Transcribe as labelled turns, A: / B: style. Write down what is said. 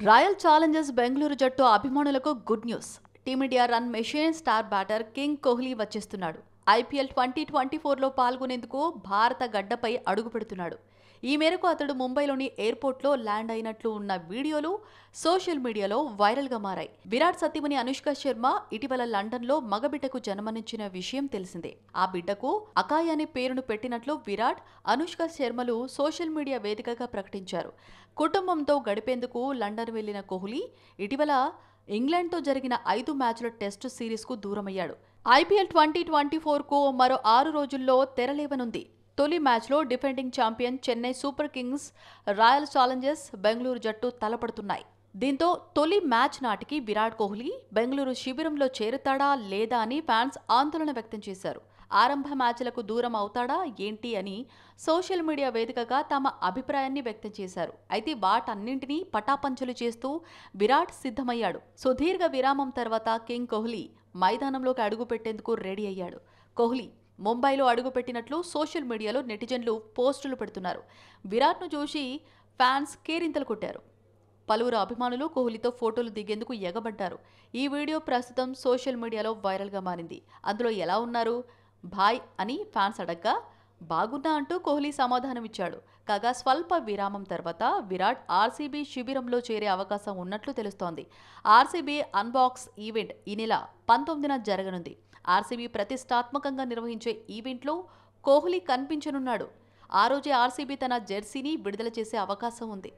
A: Royal Challengers Bengaluru జట్టు అభిమానులకు good news. Team India run machine star batter king Kohli వచ్చేస్తున్నాడు. IPL 2024లో పాల్గొనేందుకు భారత గడ్డపై అడుగు పెడుతున్నాడు. ఈ మేరకు అతడు ముంబైలోని ఎయిర్పోర్ట్లో ల్యాండ్ అయినట్లు ఉన్న వీడియోలు సోషల్ మీడియాలో వైరల్గా మారాయి. విరాట్ సతీమణి అనుష్క శర్మ ఇటీవల లండన్లో మగబిడ్డకు జన్మనిచ్చిన విషయం తెలిసిందే. ఆ బిడ్డకు అకాయ్ అనే పేరును పెట్టినట్లు విరాట్, అనుష్క శర్మలు సోషల్ మీడియా వేదికగా ప్రకటించారు. కుటుంబంతో గడిపేందుకు లండన్ వెళ్లిన కోహ్లీ ఇటీవల ఇంగ్లాండ్తో జరిగిన 5 మ్యాచ్ల టెస్టు సిరీస్కు దూరమయ్యాడు. ఐపీఎల్ 2024కు మరో 6 రోజుల్లో తెరలేవనుంది. తొలి మ్యాచ్లో defending champion Chennai super Kings, royal Challengers Bengaluru జట్టు తలపడుతున్నాయి. దీంతో తొలి మ్యాచ్ నాటికి విరాట్ కోహ్లీ బెంగళూరు శిబిరంలో చేరుతాడా లేదా అని ఫ్యాన్స్ ఆందోళన వ్యక్తం చేశారు. ఆరంభ మ్యాచ్లకు దూరం అవుతాడా ఏంటి అని సోషల్ మీడియా వేదికగా తమ అభిప్రాయాన్ని వ్యక్తం చేశారు. అయితే వాటన్నింటినీ పటాపంచలు చేస్తూ విరాట్ సిద్ధమయ్యాడు. సుదీర్ఘ విరామం తర్వాత కింగ్ కోహ్లీ మైదానంలోకి అడుగుపెట్టేందుకు రెడీ అయ్యాడు. కోహ్లీ ముంబైలో అడుగుపెట్టినట్లు సోషల్ మీడియాలో నెటిజన్లు పోస్టులు పెడుతున్నారు. విరాట్ను చూసి ఫ్యాన్స్ కేరింతలు కొట్టారు. పలువురు అభిమానులు కోహ్లీతో ఫోటోలు దిగేందుకు ఎగబడ్డారు. ఈ వీడియో ప్రస్తుతం సోషల్ మీడియాలో వైరల్గా మారింది. అందులో ఎలా ఉన్నారు భాయ్ అని ఫ్యాన్స్ అడగ్గా బాగున్నా అంటూ కోహ్లీ సమాధానమిచ్చాడు. కాగా స్వల్ప విరామం తర్వాత విరాట్ ఆర్సీబీ శిబిరంలో చేరే అవకాశం ఉన్నట్లు తెలుస్తోంది. ఆర్సీబీ అన్బాక్స్ ఈవెంట్ ఈ నెల 19న జరగనుంది. ఆర్సీబీ ప్రతిష్టాత్మకంగా నిర్వహించే ఈవెంట్లో కోహ్లీ కనిపించనున్నాడు. ఆ రోజే ఆర్సీబీ తన జెర్సీని విడుదల చేసే అవకాశం ఉంది.